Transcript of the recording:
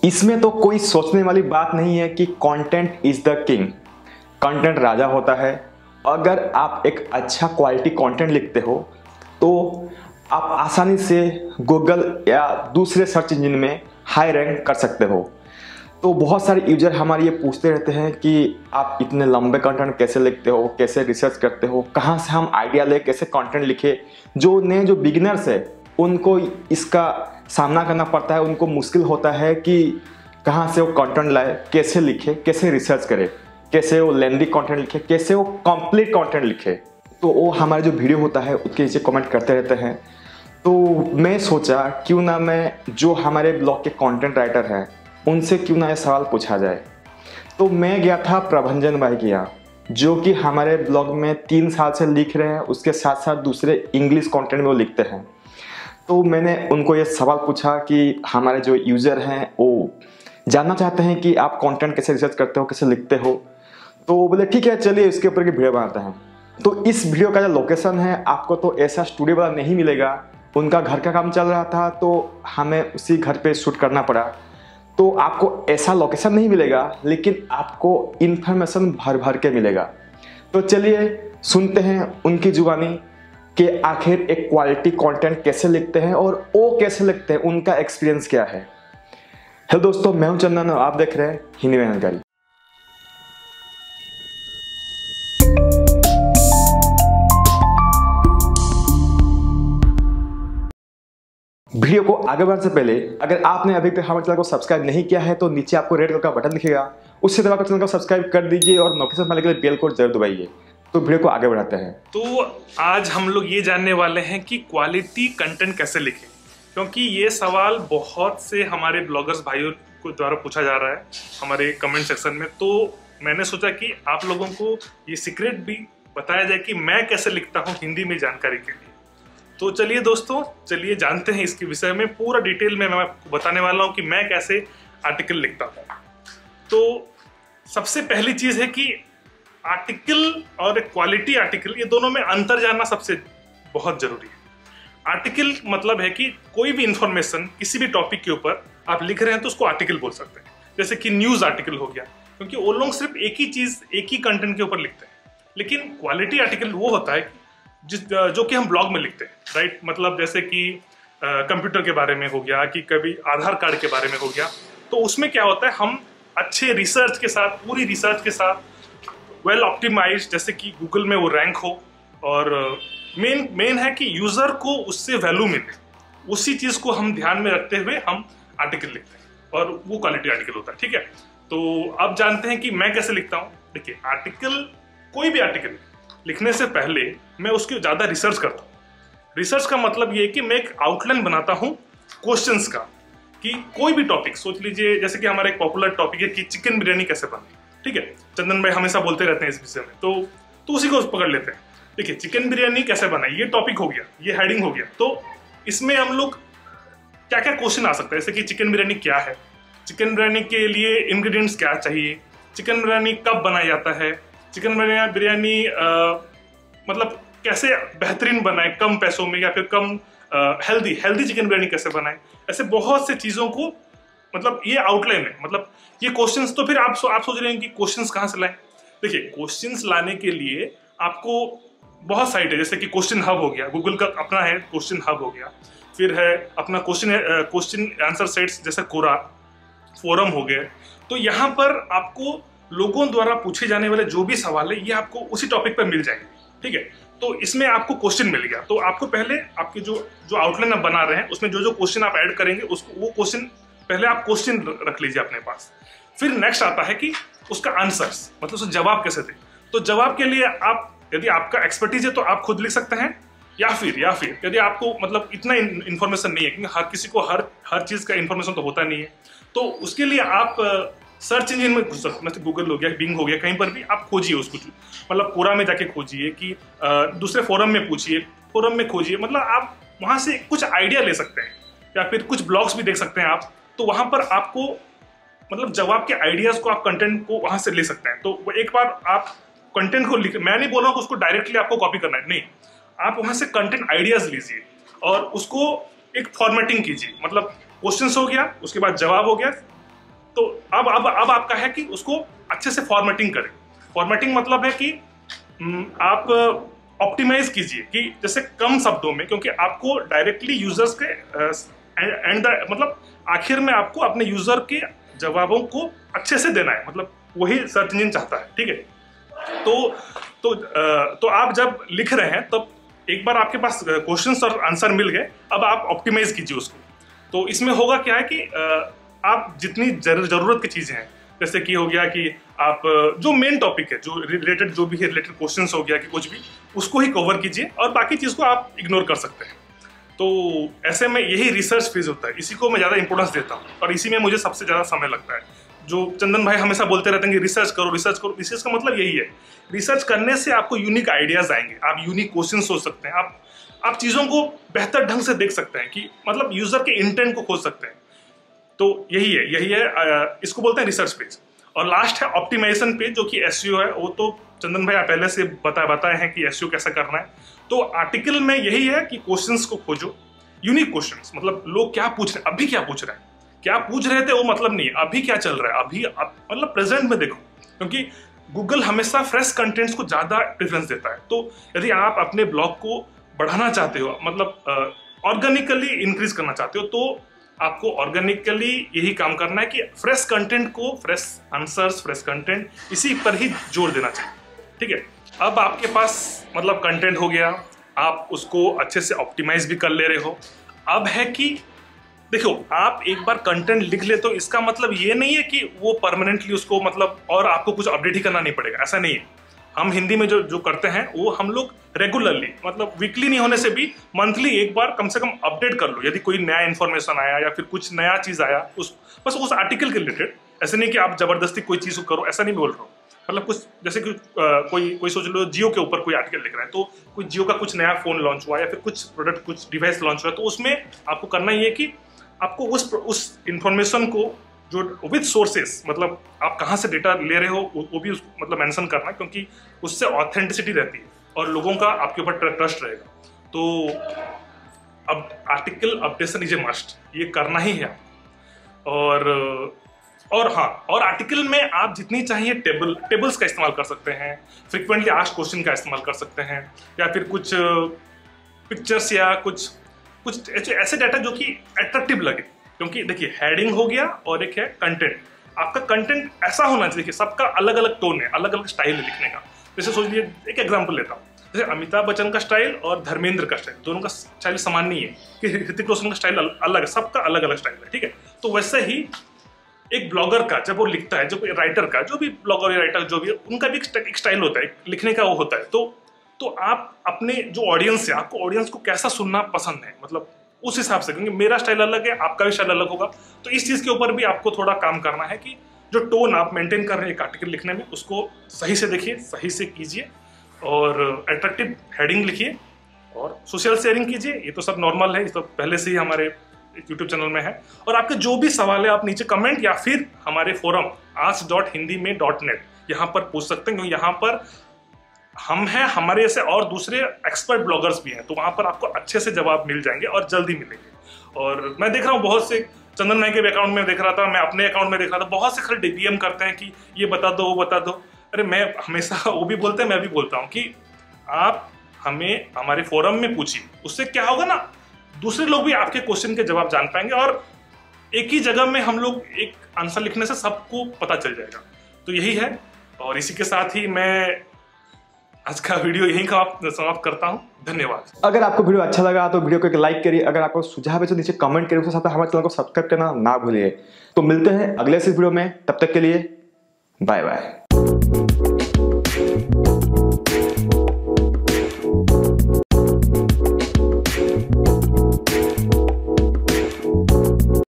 इसमें तो कोई सोचने वाली बात नहीं है कि content is the king. Content राजा होता है। अगर आप एक अच्छा क्वालिटी कंटेंट लिखते हो तो आप आसानी से गूगल या दूसरे सर्च इंजन में हाई रैंक कर सकते हो। तो बहुत सारे यूजर हमारे ये पूछते रहते हैं कि आप इतने लंबे कंटेंट कैसे लिखते हो, कैसे रिसर्च करते हो, कहाँ से हम आइडिया ले, कैसे कंटेंट लिखे। जो बिगिनर्स है उनको इसका सामना करना पड़ता है, उनको मुश्किल होता है कि कहाँ से वो कंटेंट लाए, कैसे लिखे, कैसे रिसर्च करे, कैसे वो लेंदी कंटेंट लिखे, कैसे वो कंप्लीट कंटेंट लिखे। तो वो हमारा जो वीडियो होता है उसके नीचे कमेंट करते रहते हैं। तो मैं सोचा क्यों ना मैं जो हमारे ब्लॉग के कंटेंट राइटर हैं उनसे क्यों ना ये सवाल पूछा जाए। तो मैं गया था प्रभंजन भाई के यहाँ, जो कि हमारे ब्लॉग में 3 साल से लिख रहे हैं, उसके साथ साथ दूसरे इंग्लिश कंटेंट में वो लिखते हैं। तो मैंने उनको ये सवाल पूछा कि हमारे जो यूज़र हैं वो जानना चाहते हैं कि आप कंटेंट कैसे रिसर्च करते हो, कैसे लिखते हो। तो वो बोले ठीक है चलिए इसके ऊपर की वीडियो बनाते हैं। तो इस वीडियो का जो लोकेशन है आपको तो ऐसा स्टूडियो वाला नहीं मिलेगा, उनका घर का काम चल रहा था तो हमें उसी घर पे शूट करना पड़ा। तो आपको ऐसा लोकेशन नहीं मिलेगा, लेकिन आपको इन्फॉर्मेशन भर भर के मिलेगा। तो चलिए सुनते हैं उनकी जुबानी कि आखिर एक क्वालिटी कंटेंट कैसे लिखते हैं और वो कैसे लिखते हैं, उनका एक्सपीरियंस क्या है। हेलो दोस्तों, मैं हूं चंदन और आप देख रहे हैं हिंदी में जानकारी। वीडियो को आगे बढ़ने से पहले अगर आपने अभी तक हमारे चैनल को सब्सक्राइब नहीं किया है तो नीचे आपको रेड कलर का बटन दिखेगा, उससे दबाकर चैनल को सब्सक्राइब कर दीजिए और नोटिफिकेशन पाने के लिए बेल को जरूर दबाइए। तो वीडियो को आगे बढ़ाते हैं। तो आज हम लोग ये जानने वाले हैं कि क्वालिटी कंटेंट कैसे लिखें, क्योंकि ये सवाल बहुत से हमारे ब्लॉगर्स भाइयों को द्वारा पूछा जा रहा है हमारे कमेंट सेक्शन में। तो मैंने सोचा कि आप लोगों को ये सीक्रेट भी बताया जाए कि मैं कैसे लिखता हूँ हिंदी में जानकारी के लिए। तो चलिए दोस्तों, चलिए जानते हैं इसके विषय में पूरा डिटेल में। मैं आपको बताने वाला हूँ कि मैं कैसे आर्टिकल लिखता हूँ। तो सबसे पहली चीज़ है कि आर्टिकल और क्वालिटी आर्टिकल, ये दोनों में अंतर जानना सबसे बहुत जरूरी है। आर्टिकल मतलब है कि कोई भी इंफॉर्मेशन किसी भी टॉपिक के ऊपर आप लिख रहे हैं तो उसको आर्टिकल बोल सकते हैं। जैसे कि न्यूज़ आर्टिकल हो गया, क्योंकि वो लोग सिर्फ एक ही चीज़, एक ही कंटेंट के ऊपर लिखते हैं। लेकिन क्वालिटी आर्टिकल वो होता है जो कि हम ब्लॉग में लिखते हैं, राइट। मतलब जैसे कि कंप्यूटर के बारे में हो गया, कि कभी आधार कार्ड के बारे में हो गया। तो उसमें क्या होता है, हम अच्छे रिसर्च के साथ, पूरी रिसर्च के साथ, वेल ऑप्टिमाइज्ड, जैसे कि गूगल में वो रैंक हो, और मेन है कि यूजर को उससे वैल्यू मिले, उसी चीज को हम ध्यान में रखते हुए हम आर्टिकल लिखते हैं, और वो क्वालिटी आर्टिकल होता है। ठीक है, तो अब जानते हैं कि मैं कैसे लिखता हूँ। देखिए, आर्टिकल, कोई भी आर्टिकल लिखने से पहले मैं उसकी ज्यादा रिसर्च करता हूँ। रिसर्च का मतलब ये है कि मैं एक आउटलाइन बनाता हूँ क्वेश्चंस का, कि कोई भी टॉपिक सोच लीजिए, जैसे कि हमारा एक पॉपुलर टॉपिक है कि चिकन बिरयानी कैसे बने। ठीक है, चंदन भाई हमेशा बोलते रहते हैं इस विषय में, तो उसी को पकड़ लेते हैं। देखिए, चिकन बिरयानी कैसे बनाई, ये टॉपिक हो गया, ये हेडिंग हो गया। तो इसमें हम लोग क्या क्या क्वेश्चन आ सकता है, जैसे कि चिकन बिरयानी क्या है, चिकन बिरयानी के लिए इंग्रेडिएंट्स क्या चाहिए, चिकन बिरयानी कब बनाया जाता है, चिकन बिरयानी मतलब कैसे बेहतरीन बनाए कम पैसों में, या फिर कम हेल्दी चिकन बिरयानी कैसे बनाए। ऐसे बहुत से चीज़ों को, मतलब ये आउटलाइन है। मतलब ये क्वेश्चंस, तो फिर आप सोच रहे हैं कि क्वेश्चंस कहाँ से लाएं। देखिए, क्वेश्चंस लाने के लिए आपको बहुत साइट है, जैसे कि क्वेश्चन हब हो गया, गूगल का अपना है क्वेश्चन हब हो गया। फिर है अपना क्वेश्चन आंसर साइट्स जैसे कोरा, फोरम हो गए। तो यहाँ पर आपको लोगों द्वारा पूछे जाने वाले जो भी सवाल है, ये आपको उसी टॉपिक पर मिल जाएंगे। ठीक है, तो इसमें आपको क्वेश्चन मिल गया, तो आपको पहले आपके जो आउटलाइन आप बना रहे हैं उसमें जो क्वेश्चन आप ऐड करेंगे, उसको वो क्वेश्चन पहले आप क्वेश्चन रख लीजिए अपने पास। फिर नेक्स्ट आता है कि उसका आंसर्स, मतलब उसका जवाब कैसे दे। तो जवाब के लिए आप, यदि आपका एक्सपर्टीज है तो आप खुद लिख सकते हैं, या फिर यदि आपको मतलब इतना इन्फॉर्मेशन नहीं है, क्योंकि हर किसी को हर चीज़ का इन्फॉर्मेशन तो होता नहीं है, तो उसके लिए आप सर्च इंजन में घुस सकते, मतलब गूगल हो गया, बिंग हो गया, कहीं पर भी आप खोजिए उसको। मतलब कोरा में जाके खोजिए, कि दूसरे फोरम में पूछिए, फोरम में खोजिए। मतलब आप वहाँ से कुछ आइडिया ले सकते हैं, या फिर कुछ ब्लॉग्स भी देख सकते हैं आप। तो वहाँ पर आपको मतलब जवाब के आइडियाज को, आप कंटेंट को वहाँ से ले सकते हैं। तो एक बार आप कंटेंट को लिख, मैं नहीं बोल रहा हूँ उसको डायरेक्टली आपको कॉपी करना है, नहीं, आप वहाँ से कंटेंट आइडियाज लीजिए और उसको एक फॉर्मेटिंग कीजिए। मतलब क्वेश्चंस हो गया, उसके बाद जवाब हो गया, तो अब आपका है कि उसको अच्छे से फॉर्मेटिंग करें। फॉर्मेटिंग मतलब है कि आप ऑप्टिमाइज कीजिए कि जैसे कम शब्दों में, क्योंकि आपको डायरेक्टली यूजर्स के मतलब आखिर में आपको अपने यूजर के जवाबों को अच्छे से देना है, मतलब वही सर्च इंजन चाहता है, ठीक है। तो आप जब लिख रहे हैं तब एक बार आपके पास क्वेश्चंस और आंसर मिल गए, अब आप ऑप्टिमाइज कीजिए उसको। तो इसमें होगा क्या है कि आप जितनी जरूरत की चीजें हैं, जैसे कि हो गया कि आप जो मेन टॉपिक है, जो रिलेटेड जो भी है, रिलेटेड क्वेश्चंस हो गया कि कुछ भी, उसको ही कवर कीजिए और बाकी चीज को आप इग्नोर कर सकते हैं। तो ऐसे में यही रिसर्च फेज होता है, इसी को मैं ज़्यादा इंपॉर्टेंस देता हूँ और इसी में मुझे सबसे ज़्यादा समय लगता है। जो चंदन भाई हमेशा बोलते रहते हैं कि रिसर्च करो रिसर्च करो, रिसर्च का मतलब यही है, रिसर्च करने से आपको यूनिक आइडियाज आएंगे, आप यूनिक क्वेश्चन सोच सकते हैं, आप चीज़ों को बेहतर ढंग से देख सकते हैं कि मतलब यूजर के इंटेंट को खोज सकते हैं। तो यही है, इसको बोलते हैं रिसर्च पेज। और लास्ट है ऑप्टिमाइजेशन पेज, जो कि एसईओ है। वो तो चंदन भाई पहले से बताए हैं कि एसईओ कैसा करना है। तो आर्टिकल में यही है कि क्वेश्चंस को खोजो, यूनिक क्वेश्चंस, मतलब लोग क्या पूछ रहे हैं, अभी क्या पूछ रहे हैं, क्या पूछ रहे थे वो मतलब नहीं है, अभी क्या चल रहा है, अभी मतलब प्रेजेंट में देखो, क्योंकि गूगल हमेशा फ्रेश कंटेंट्स को ज्यादा प्रेफरेंस देता है। तो यदि आप अपने ब्लॉग को बढ़ाना चाहते हो, मतलब ऑर्गेनिकली इंक्रीज करना चाहते हो, तो आपको ऑर्गेनिकली यही काम करना है कि फ्रेश कंटेंट को, फ्रेश आंसर्स, फ्रेश कंटेंट, इसी पर ही जोर देना चाहिए, ठीक है। अब आपके पास मतलब कंटेंट हो गया, आप उसको अच्छे से ऑप्टिमाइज भी कर ले रहे हो। अब है कि देखो, आप एक बार कंटेंट लिख ले तो इसका मतलब ये नहीं है कि वो परमानेंटली उसको मतलब और आपको कुछ अपडेट ही करना नहीं पड़ेगा, ऐसा नहीं है। हम हिंदी में जो करते हैं वो हम लोग रेगुलरली, मतलब वीकली नहीं होने से भी मंथली एक बार कम से कम अपडेट कर लो। यदि कोई नया इन्फॉर्मेशन आया या फिर कुछ नया चीज आया बस उस आर्टिकल के रिलेटेड, ऐसे नहीं कि आप जबरदस्ती कोई चीज को करो, ऐसा नहीं बोल रहा हूँ। मतलब कुछ जैसे कि कोई सोच लो जियो के ऊपर कोई आर्टिकल लिख रहा है, तो कोई जियो का कुछ नया फोन लॉन्च हुआ या फिर कुछ प्रोडक्ट, कुछ डिवाइस लॉन्च हुआ, तो उसमें आपको करना ही है कि आपको उस इंफॉर्मेशन को जो विद सोर्सेस, मतलब आप कहाँ से डेटा ले रहे हो वो भी मतलब मेंशन करना, क्योंकि उससे ऑथेंटिसिटी रहती है और लोगों का आपके ऊपर ट्रस्ट रहेगा। तो अब article updation is a must, ये करना ही है। और हाँ, और आर्टिकल में आप जितनी चाहिए टेबल्स का इस्तेमाल कर सकते हैं, फ्रीक्वेंटली आस्क्ड क्वेश्चन का इस्तेमाल कर सकते हैं, या फिर कुछ पिक्चर्स या कुछ ऐसे डाटा जो कि अट्रैक्टिव लगे। क्योंकि देखिए, हेडिंग हो गया और एक है कंटेंट। आपका कंटेंट ऐसा होना चाहिए कि सबका अलग अलग टोन है, अलग अलग स्टाइल है लिखने का। जैसे सोच लीजिए, एक एग्जांपल लेता हूँ, जैसे अमिताभ बच्चन का स्टाइल और धर्मेंद्र का स्टाइल, दोनों का स्टाइल समान नहीं है, कि ऋतिक रोशन का स्टाइल अलग है, सबका अलग अलग स्टाइल है, ठीक है। तो वैसे ही एक ब्लॉगर का जब वो लिखता है, जो राइटर का, जो भी ब्लॉगर या राइटर जो भी है, उनका भी एक स्टाइल होता है, लिखने का वो होता है। तो आप अपने जो ऑडियंस है, आपको ऑडियंस को कैसा सुनना पसंद है, मतलब उस हिसाब से, क्योंकि मेरा स्टाइल अलग है, आपका भी स्टाइल अलग होगा। तो इस चीज के ऊपर भी आपको थोड़ा काम करना है कि जो टोन आप मेंटेन कर रहे हैं एक आर्टिकल लिखने में, उसको सही से देखिए, सही से कीजिए, और अट्रैक्टिव हेडिंग लिखिए और सोशल शेयरिंग कीजिए। ये तो सब नॉर्मल है, ये तो पहले से ही हमारे यूट्यूब चैनल में है। और आपके जो भी सवाल है आप नीचे कमेंट या फिर हमारे फोरम ask.hindi.net यहाँ पर पूछ सकते हैं, क्योंकि यहाँ पर हम हैं, हमारे ऐसे और दूसरे एक्सपर्ट ब्लॉगर्स भी हैं, तो वहाँ पर आपको अच्छे से जवाब मिल जाएंगे और जल्दी मिलेंगे। और मैं देख रहा हूँ बहुत से, चंदन भाई के अकाउंट में देख रहा था, मैं अपने अकाउंट में देख रहा था, बहुत से खाली डीएम करते हैं कि ये बता दो वो बता दो। अरे मैं हमेशा, वो भी बोलते हैं मैं भी बोलता हूँ कि आप हमें हमारे फोरम में पूछिए, उससे क्या होगा ना, दूसरे लोग भी आपके क्वेश्चन के जवाब जान पाएंगे और एक ही जगह में हम लोग एक आंसर लिखने से सबको पता चल जाएगा। तो यही है, और इसी के साथ ही मैं आज का वीडियो यहीं का समाप्त करता हूं। धन्यवाद। अगर आपको वीडियो अच्छा लगा तो वीडियो को एक लाइक करिए, अगर आपको सुझाव है तो नीचे कमेंट करिए, उसके साथ हमारे चैनल को सब्सक्राइब करना ना भूलिए। तो मिलते हैं अगले वीडियो में, तब तक के लिए बाय बाय।